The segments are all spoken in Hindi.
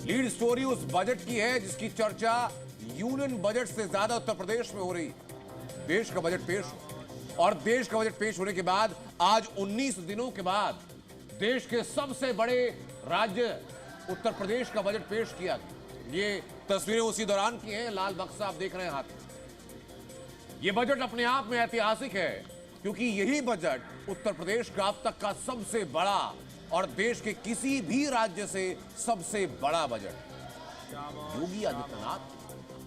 लीड स्टोरी उस बजट की है जिसकी चर्चा यूनियन बजट से ज्यादा उत्तर प्रदेश में हो रही है। देश का बजट पेश हो और देश का बजट पेश होने के बाद आज 19 दिनों के बाद देश के सबसे बड़े राज्य उत्तर प्रदेश का बजट पेश किया गया। ये तस्वीरें उसी दौरान की हैं, लाल बक्सा आप देख रहे हैं हाथ में। ये बजट अपने आप में ऐतिहासिक है क्योंकि यही बजट उत्तर प्रदेश का अब तक का सबसे बड़ा और देश के किसी भी राज्य से सबसे बड़ा बजट। योगी आदित्यनाथ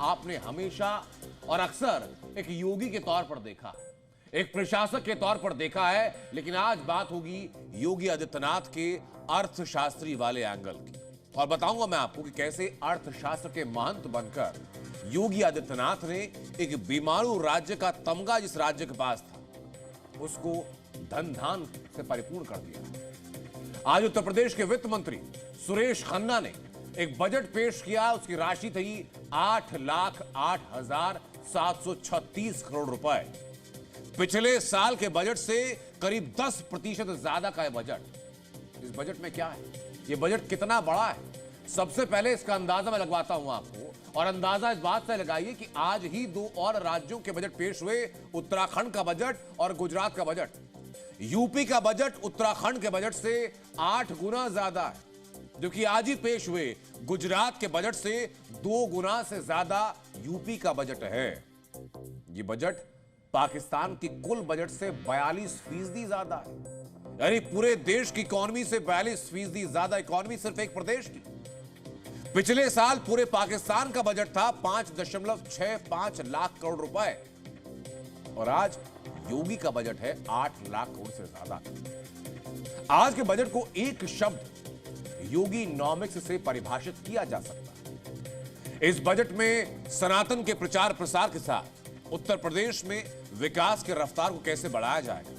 आपने हमेशा और अक्सर एक योगी के तौर पर देखा, एक प्रशासक के तौर पर देखा है, लेकिन आज बात होगी योगी आदित्यनाथ के अर्थशास्त्री वाले एंगल की। और बताऊंगा मैं आपको कि कैसे अर्थशास्त्र के महंत बनकर योगी आदित्यनाथ ने एक बीमारू राज्य का तमगा जिस राज्य के पास था उसको धन धान से परिपूर्ण कर दिया। आज उत्तर प्रदेश के वित्त मंत्री सुरेश खन्ना ने एक बजट पेश किया, उसकी राशि थी 8,08,736 करोड़ रुपए। पिछले साल के बजट से करीब 10% ज्यादा का है बजट। इस बजट में क्या है, ये बजट कितना बड़ा है, सबसे पहले इसका अंदाजा मैं लगवाता हूं आपको। और अंदाजा इस बात से लगाइए कि आज ही दो और राज्यों के बजट पेश हुए, उत्तराखंड का बजट और गुजरात का बजट। यूपी का बजट उत्तराखंड के बजट से 8 गुना ज्यादा है, जो कि आज ही पेश हुए गुजरात के बजट से 2 गुना से ज्यादा यूपी का बजट है। ये बजट पाकिस्तान की कुल बजट से 42% ज्यादा है, यानी पूरे देश की इकोनॉमी से 42% ज्यादा इकोनॉमी सिर्फ एक प्रदेश की। पिछले साल पूरे पाकिस्तान का बजट था 5.65 लाख करोड़ रुपए और आज योगी का बजट है 8 लाख करोड़ से ज्यादा। आज के बजट को एक शब्द योगी नॉमिक्स से परिभाषित किया जा सकता है। इस बजट में सनातन के प्रचार प्रसार के साथ उत्तर प्रदेश में विकास की रफ्तार को कैसे बढ़ाया जाएगा,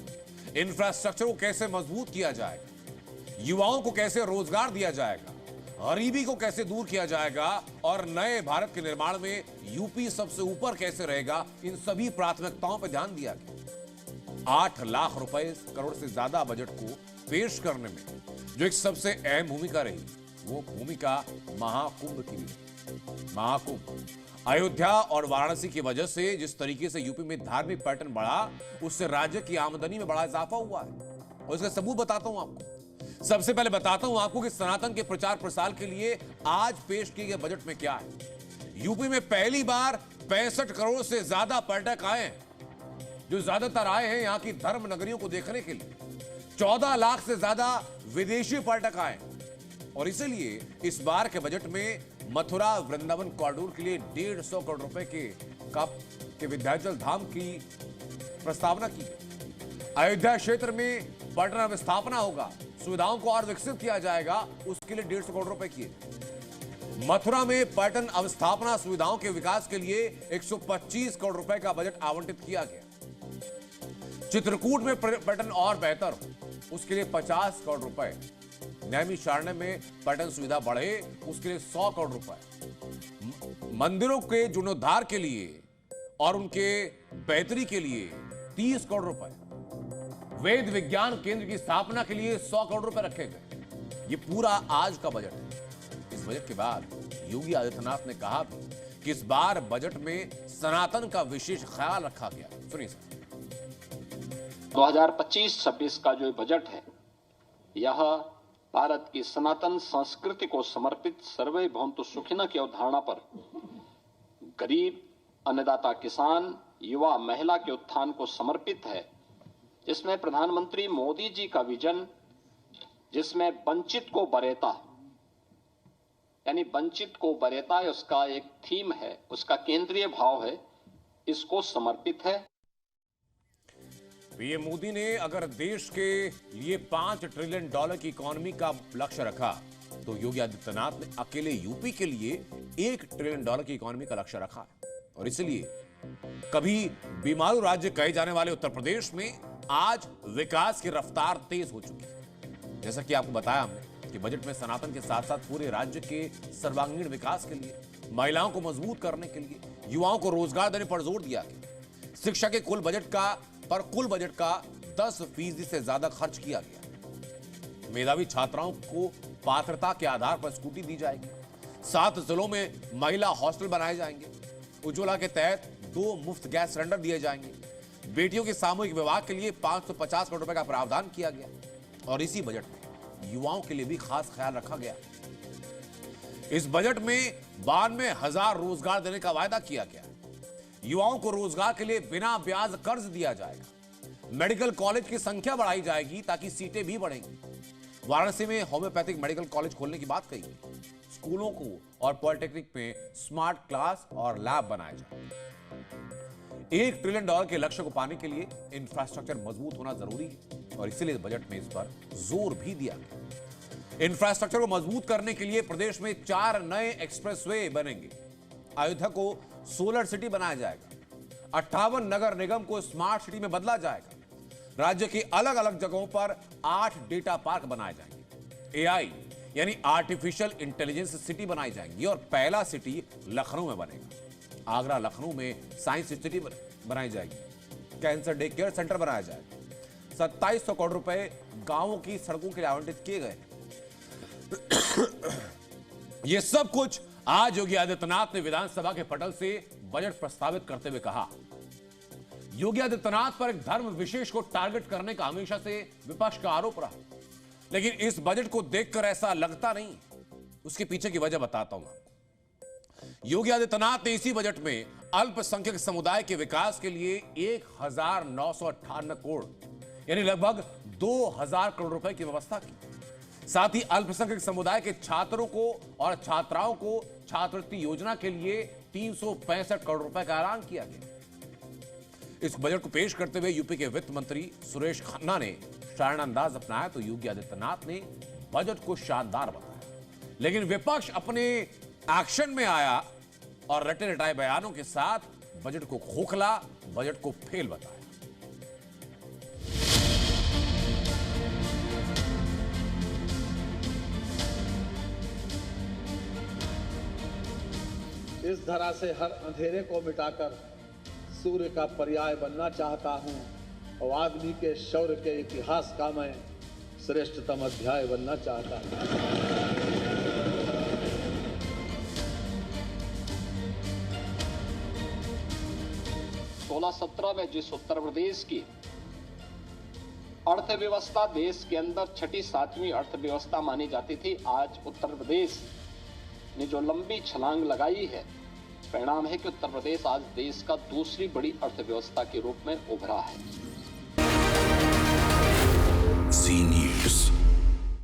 इंफ्रास्ट्रक्चर को कैसे मजबूत किया जाएगा, युवाओं को कैसे रोजगार दिया जाएगा, गरीबी को कैसे दूर किया जाएगा और नए भारत के निर्माण में यूपी सबसे ऊपर कैसे रहेगा, इन सभी प्राथमिकताओं पर ध्यान दिया गया। 8 लाख रुपए करोड़ से ज्यादा बजट को पेश करने में जो एक सबसे अहम भूमिका रही वो भूमिका महाकुंभ की भी। महाकुंभ अयोध्या और वाराणसी की वजह से जिस तरीके से यूपी में धार्मिक पर्यटन बढ़ा, उससे राज्य की आमदनी में बड़ा इजाफा हुआ है और इसका सबूत बताता हूं आपको। सबसे पहले बताता हूं आपको कि सनातन के प्रचार प्रसार के लिए आज पेश किए गए बजट में क्या है। यूपी में पहली बार 65 करोड़ से ज्यादा पर्यटक आए हैं, जो ज्यादातर आए हैं यहां की धर्म नगरियों को देखने के लिए। 14 लाख से ज्यादा विदेशी पर्यटक आए और इसीलिए इस बार के बजट में मथुरा वृंदावन कॉरिडोर के लिए 150 करोड़ रुपए के विंध्याचल धाम की प्रस्तावना की। अयोध्या क्षेत्र में पर्यटन अवस्थापना होगा, सुविधाओं को और विकसित किया जाएगा, उसके लिए 150 करोड़ रुपए किए। मथुरा में पर्यटन अवस्थापना सुविधाओं के विकास के लिए 125 करोड़ रुपए का बजट आवंटित किया गया। चित्रकूट में पर्यटन और बेहतर हो, उसके लिए 50 करोड़ रुपए। नैमिषारण्य में पर्यटन सुविधा बढ़े, उसके लिए 100 करोड़ रुपए। मंदिरों के जीर्णोद्धार के लिए और उनके बेहतरी के लिए 30 करोड़ रुपए। वेद विज्ञान केंद्र की स्थापना के लिए 100 करोड़ रुपए रखे गए। ये पूरा आज का बजट है। इस बजट के बाद योगी आदित्यनाथ ने कहा कि इस बार बजट में सनातन का विशेष ख्याल रखा गया। सुनिए सर। 2025-26 का जो बजट है, यह भारत की सनातन संस्कृति को समर्पित सर्वे भवन्तु सुखिनः की अवधारणा पर गरीब, अन्नदाता किसान, युवा, महिला के उत्थान को समर्पित है, जिसमें प्रधानमंत्री मोदी जी का विजन, जिसमें वंचित को वरीयता, यानी वंचित को वरीयता उसका एक थीम है, उसका केंद्रीय भाव है, इसको समर्पित है। पीएम मोदी ने अगर देश के लिए $5 ट्रिलियन की इकोनॉमी का लक्ष्य रखा, तो योगी आदित्यनाथ ने अकेले यूपी के लिए $1 ट्रिलियन की इकोनॉमी का लक्ष्य रखा है। और इसलिए कभी बीमारू राज्य कहे जाने वाले उत्तर प्रदेश में आज विकास की रफ्तार तेज हो चुकी है। जैसा कि आपको बताया हमने कि बजट में सनातन के साथ साथ पूरे राज्य के सर्वांगीण विकास के लिए, महिलाओं को मजबूत करने के लिए, युवाओं को रोजगार देने पर जोर दिया गया। शिक्षा के कुल बजट का 10% से ज्यादा खर्च किया गया। मेधावी छात्राओं को पात्रता के आधार पर स्कूटी दी जाएगी। 7 जिलों में महिला हॉस्टल बनाए जाएंगे। उज्ज्वला के तहत 2 मुफ्त गैस सिलेंडर दिए जाएंगे। बेटियों के सामूहिक विवाह के लिए 550 करोड़ रुपए का प्रावधान किया गया। और इसी बजट में युवाओं के लिए भी खास ख्याल रखा गया। इस बजट में 92,000 रोजगार देने का वायदा किया गया। युवाओं को रोजगार के लिए बिना ब्याज कर्ज दिया जाएगा। मेडिकल कॉलेज की संख्या बढ़ाई जाएगी ताकि सीटें भी बढ़ेंगी। वाराणसी में होम्योपैथिक मेडिकल कॉलेज खोलने की बात कही गई। स्कूलों को और पॉलिटेक्निक में स्मार्ट क्लास और लैब बनाए जाएंगे। $1 ट्रिलियन के लक्ष्य को पाने के लिए इंफ्रास्ट्रक्चर मजबूत होना जरूरी है और इसीलिए बजट में इस पर जोर भी दिया गया। इंफ्रास्ट्रक्चर को मजबूत करने के लिए प्रदेश में 4 नए एक्सप्रेसवे बनेंगे। अयोध्या को सोलर सिटी बनाया जाएगा। 58 नगर निगम को स्मार्ट सिटी में बदला जाएगा। राज्य की अलग अलग जगहों पर 8 डेटा पार्क बनाए जाएंगे। AI यानी आर्टिफिशियल इंटेलिजेंस सिटी बनाई जाएंगी और पहला सिटी लखनऊ में बनेगा। आगरा लखनऊ में साइंस सिटी बनाई जाएगी। कैंसर डे केयर सेंटर बनाया जाएगा। 2700 करोड़ रुपए गांवों की सड़कों के लिए आवंटित किए गए। यह सब कुछ आज योगी आदित्यनाथ ने विधानसभा के पटल से बजट प्रस्तावित करते हुए कहा। योगी आदित्यनाथ पर एक धर्म विशेष को टारगेट करने का हमेशा से विपक्ष का आरोप रहा, लेकिन इस बजट को देखकर ऐसा लगता नहीं। उसके पीछे की वजह बताता हूं। योगी आदित्यनाथ ने इसी बजट में अल्पसंख्यक समुदाय के विकास के लिए 1958 करोड़ यानी लगभग 2000 करोड़ रुपए की व्यवस्था की। साथ ही अल्पसंख्यक समुदाय के छात्रों को और छात्राओं को छात्रवृत्ति योजना के लिए 365 करोड़ रुपए का ऐलान किया गया। इस बजट को पेश करते हुए यूपी के वित्त मंत्री सुरेश खन्ना ने शायराना अंदाज अपनाया तो योगी आदित्यनाथ ने बजट को शानदार बताया, लेकिन विपक्ष अपने एक्शन में आया और रटे रटाए बयानों के साथ बजट को खोखला, बजट को फेल बताया। इस धरा से हर अंधेरे को मिटाकर सूर्य का पर्याय बनना चाहता हूं और आदमी के शौर्य के इतिहास का मैं श्रेष्ठतम अध्याय बनना चाहता हूं। 16-17 में जिस उत्तर प्रदेश की अर्थव्यवस्था देश के अंदर 6ठी-7वीं अर्थव्यवस्था मानी जाती थी, आज उत्तर प्रदेश ने जो लंबी छलांग लगाई है, परिणाम है कि उत्तर प्रदेश आज देश का दूसरी बड़ी अर्थव्यवस्था के रूप में उभरा है।